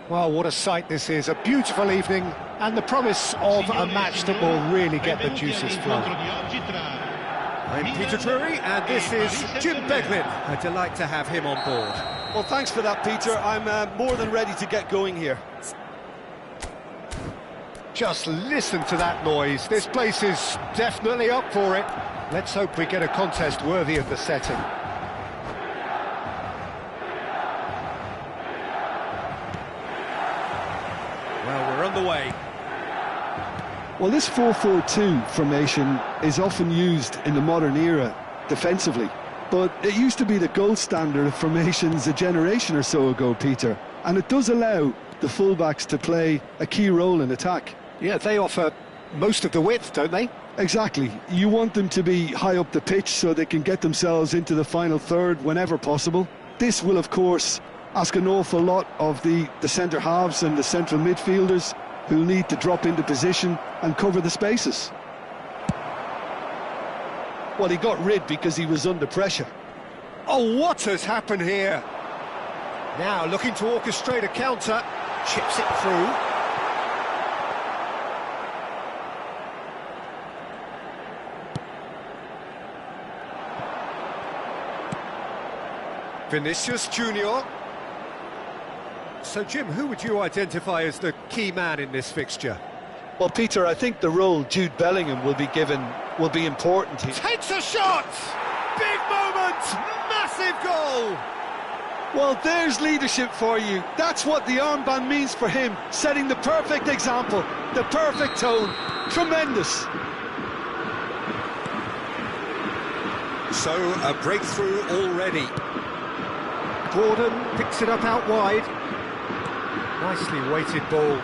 Well, what a sight this is, a beautiful evening, and the promise of a match that will really get the juices flowing. I'm Peter Drury, and this is Jim Beglin. A delight to have him on board. Well, thanks for that, Peter. I'm more than ready to get going here. Just listen to that noise. This place is definitely up for it. Let's hope we get a contest worthy of the setting. Well, we're underway. Well, this 4-4-2 formation is often used in the modern era defensively, but it used to be the gold standard of formations a generation or so ago, Peter, and it does allow the fullbacks to play a key role in attack. Yeah, they offer most of the width, don't they? Exactly. You want them to be high up the pitch so they can get themselves into the final third whenever possible. This will, of course, ask an awful lot of the centre halves and the central midfielders, who'll need to drop into position and cover the spaces. Well, he got rid because he was under pressure. Oh, what has happened here? Now looking to orchestrate a counter, chips it through. Vinicius Junior. So, Jim, who would you identify as the key man in this fixture? Well, Peter, I think the role Jude Bellingham will be given will be important here. Takes a shot! Big moment! Massive goal! Well, there's leadership for you. That's what the armband means for him, setting the perfect example, the perfect tone. Tremendous. So, a breakthrough already. Gordon picks it up out wide. Nicely weighted ball.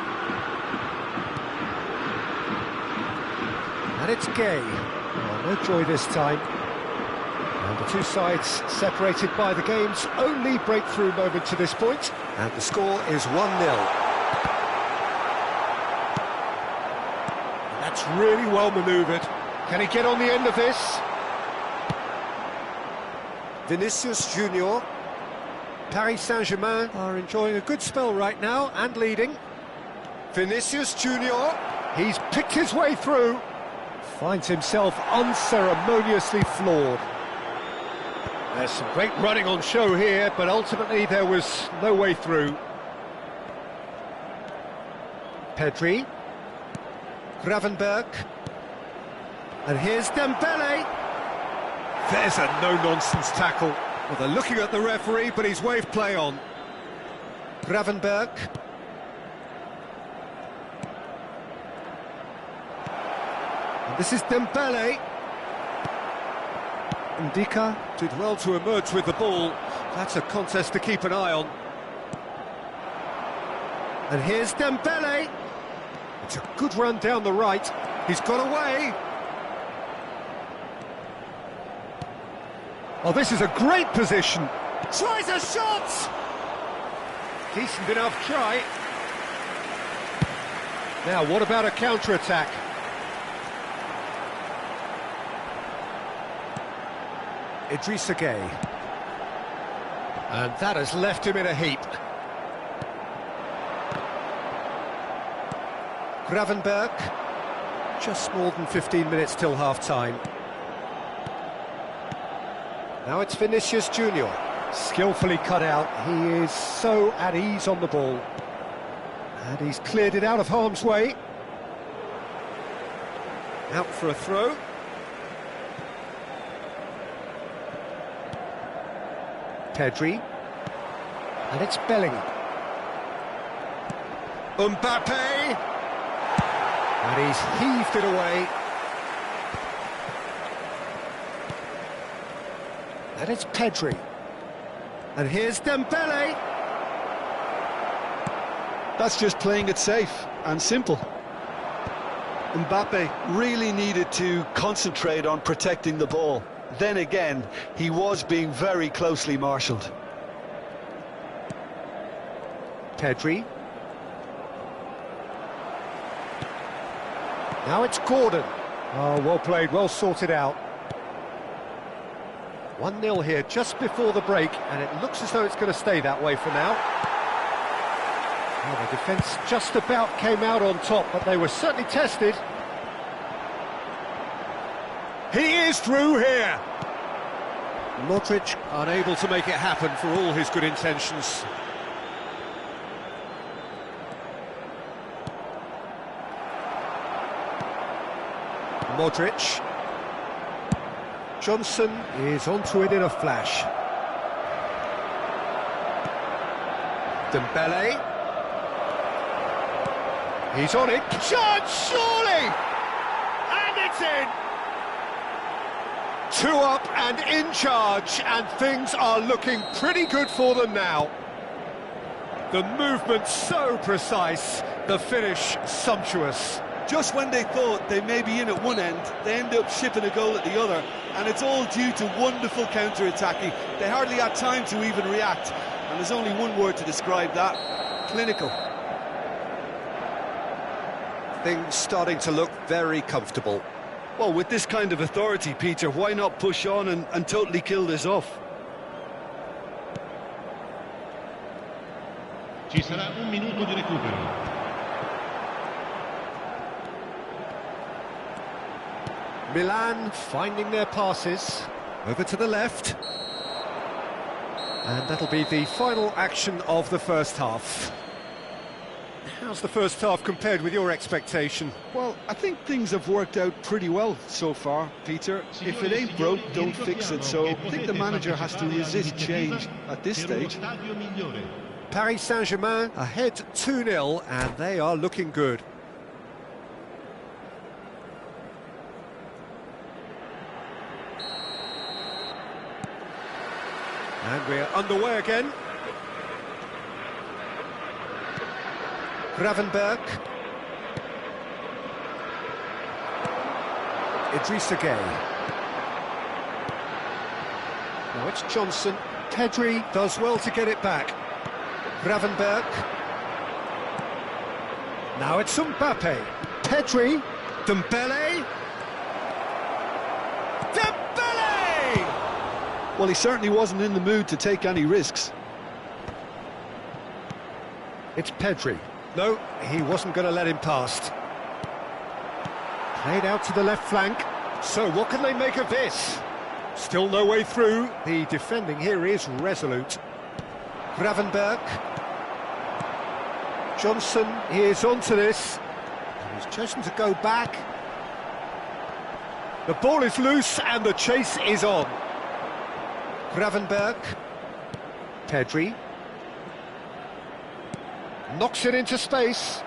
And it's Gay. Oh, no joy this time. And the two sides separated by the game's only breakthrough moment to this point. And the score is 1-0. That's really well manoeuvred. Can he get on the end of this? Vinicius Junior. Paris Saint-Germain are enjoying a good spell right now and leading. Vinicius Junior, he's picked his way through. Finds himself unceremoniously floored. There's some great running on show here, but ultimately there was no way through. Pedri. Gravenberch. And here's Dembele. There's a no-nonsense tackle. Well, they're looking at the referee, but he's waved play on. Gravenberch. And this is Dembele. Ndika did well to emerge with the ball. That's a contest to keep an eye on. And here's Dembele. It's a good run down the right. He's got away. Oh, this is a great position. Tries a shot! Decent enough try. Now, what about a counter-attack? Idrissa Gueye. And that has left him in a heap. Gravenberch. Just more than 15 minutes till half-time. Now it's Vinicius Junior, skillfully cut out. He is so at ease on the ball. And he's cleared it out of harm's way. Out for a throw. Pedri. And it's Bellingham. Mbappe. And he's heaved it away. And it's Pedri. And here's Dembele. That's just playing it safe and simple. Mbappe really needed to concentrate on protecting the ball. Then again, he was being very closely marshalled. Pedri. Now it's Gordon. Oh, well played, well sorted out. 1-0 here just before the break, and it looks as though it's going to stay that way for now. Well, the defence just about came out on top, but they were certainly tested. He is through here. Modric unable to make it happen for all his good intentions. Modric. Johnson is onto it in a flash. Dembele. He's on it. Chance, surely! And it's in! 2 up and in charge, and things are looking pretty good for them now. The movement so precise, the finish sumptuous. Just when they thought they may be in at one end, they end up shipping a goal at the other, and it's all due to wonderful counter-attacking. They hardly had time to even react, and there's only one word to describe that: clinical. Things starting to look very comfortable. Well, with this kind of authority, Peter, why not push on and totally kill this off? Ci sarà un minuto di recupero. Milan finding their passes. Over to the left. And that'll be the final action of the first half. How's the first half compared with your expectation? Well, I think things have worked out pretty well so far, Peter. If it ain't broke, don't fix it. So I think the manager has to resist change at this stage. Paris Saint-Germain ahead 2-0, and they are looking good. And we're underway again. Gravenberg. Idrissa Gueye. Now it's Johnson. Pedri does well to get it back. Gravenberg. Now it's Mbappe. Pedri. Dembele. Dembele! Well, he certainly wasn't in the mood to take any risks. It's Pedri. No, he wasn't going to let him past. Played out to the left flank. So what can they make of this? Still no way through. The defending here is resolute. Gravenberg. Johnson is onto this. He's chosen to go back. The ball is loose and the chase is on. Gravenberg. Pedri. Knocks it into space.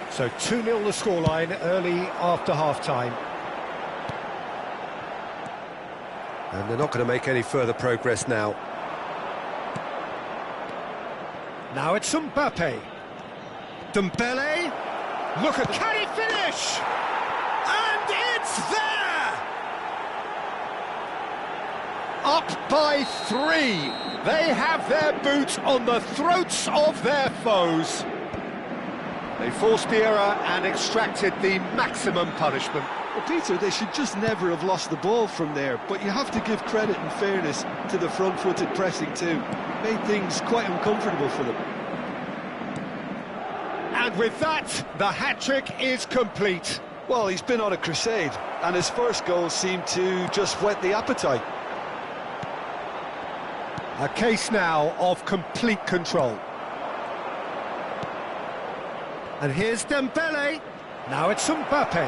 So 2-0 the scoreline early after half-time. And they're not going to make any further progress now. Now it's Mbappe. Dembele. Look at... Can he finish? And it's there! Up by 3. They have their boot on the throats of their foes. They forced the error and extracted the maximum punishment. Well, Peter, they should just never have lost the ball from there, but you have to give credit and fairness to the front-footed pressing too. Made things quite uncomfortable for them. And with that, the hat-trick is complete. Well, he's been on a crusade, and his first goal seemed to just whet the appetite. A case now of complete control. And here's Dembele. Now it's Mbappe.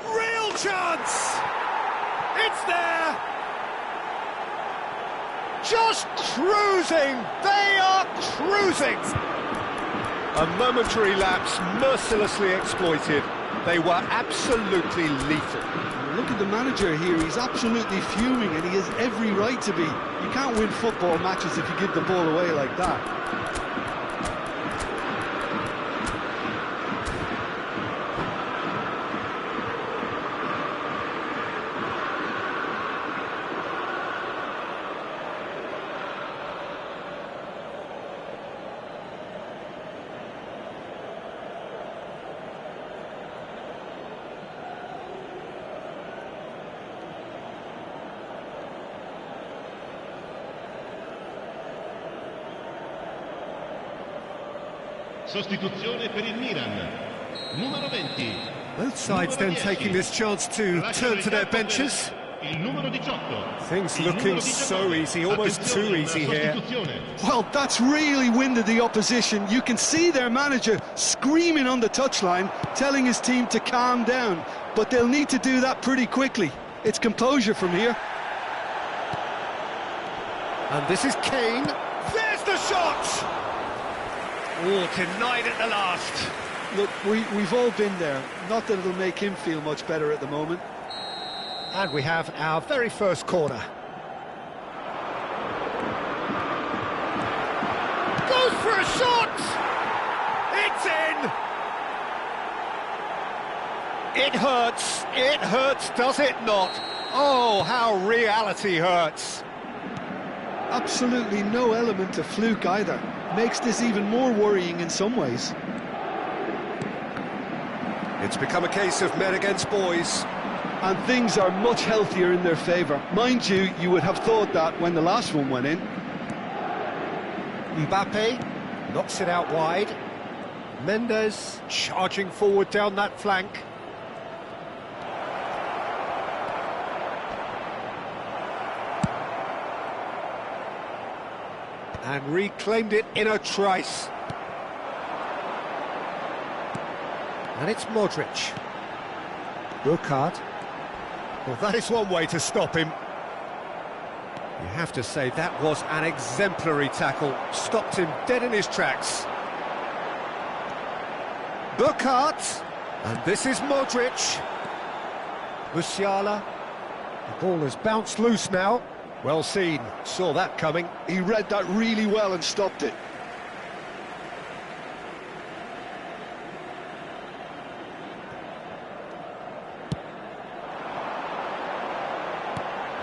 Real chance! It's there! Just cruising! They are cruising! A momentary lapse mercilessly exploited. They were absolutely lethal. Look at the manager here, he's absolutely fuming and he has every right to be. You can't win football matches if you give the ball away like that. Sostituzione per il Milan. Numero 20. Both sides then taking this chance to turn to their benches. Il numero 18. Things looking so easy, almost too easy here. Well, that's really winded the opposition. You can see their manager screaming on the touchline, telling his team to calm down. But they'll need to do that pretty quickly. It's composure from here. And this is Kane. There's the shot! Oh, denied at the last. Look, we've all been there. Not that it'll make him feel much better at the moment. And we have our very first corner. Goes for a shot! It's in! It hurts, does it not? Oh, how reality hurts. Absolutely no element of fluke either. Makes this even more worrying in some ways. It's become a case of men against boys. And things are much healthier in their favour. Mind you, you would have thought that when the last one went in. Mbappe knocks it out wide. Mendes charging forward down that flank. And reclaimed it in a trice. And it's Modric. Burkhardt. Well, that is one way to stop him. You have to say that was an exemplary tackle. Stopped him dead in his tracks. Burkhardt. And this is Modric. Musiala. The ball has bounced loose now. Well seen. Saw that coming. He read that really well and stopped it.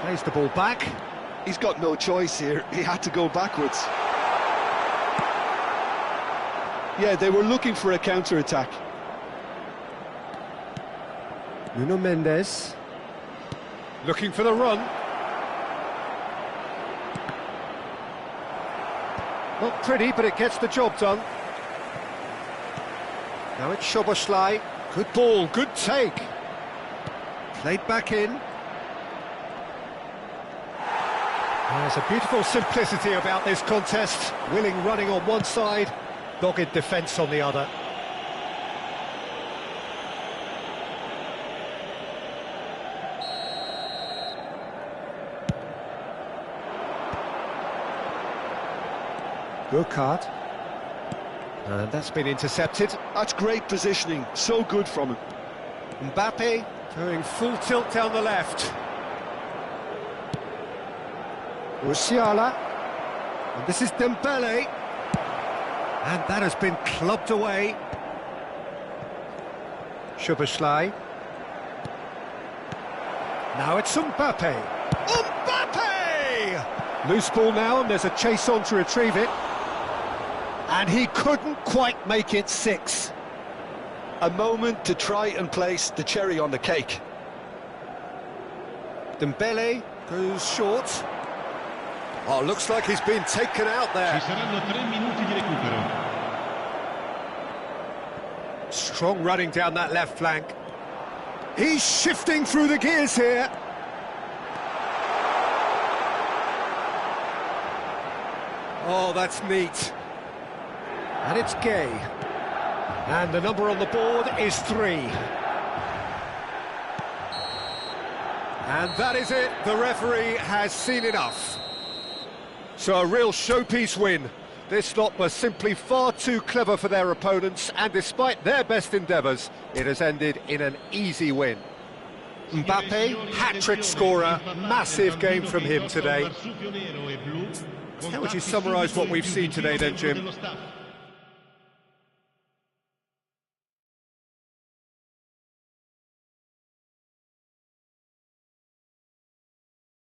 Plays the ball back. He's got no choice here. He had to go backwards. Yeah, they were looking for a counter-attack. Nuno Mendes. Looking for the run. Not pretty, but it gets the job done. Now it's Szoboszlai. Good ball, good take. Played back in. There's a beautiful simplicity about this contest. Willing running on one side, dogged defence on the other. Burkhardt. And that's been intercepted. That's great positioning, so good from him. Mbappe going full tilt down the left. Musiala. And this is Dembele. And that has been clubbed away. Szoboszlai. Now it's Mbappe. Mbappe! Loose ball now, and there's a chase on to retrieve it. And he couldn't quite make it 6. A moment to try and place the cherry on the cake. Dembele goes short. Oh, looks like he's been taken out there. Ci saranno 3 minuti di recupero. Strong running down that left flank. He's shifting through the gears here. Oh, that's neat. And it's Gay. And the number on the board is 3. And that is it. The referee has seen enough. So a real showpiece win. This lot were simply far too clever for their opponents, and despite their best endeavours, it has ended in an easy win. Mbappe, hat-trick scorer, massive game from him today. How would you summarise what we've seen today then, Jim?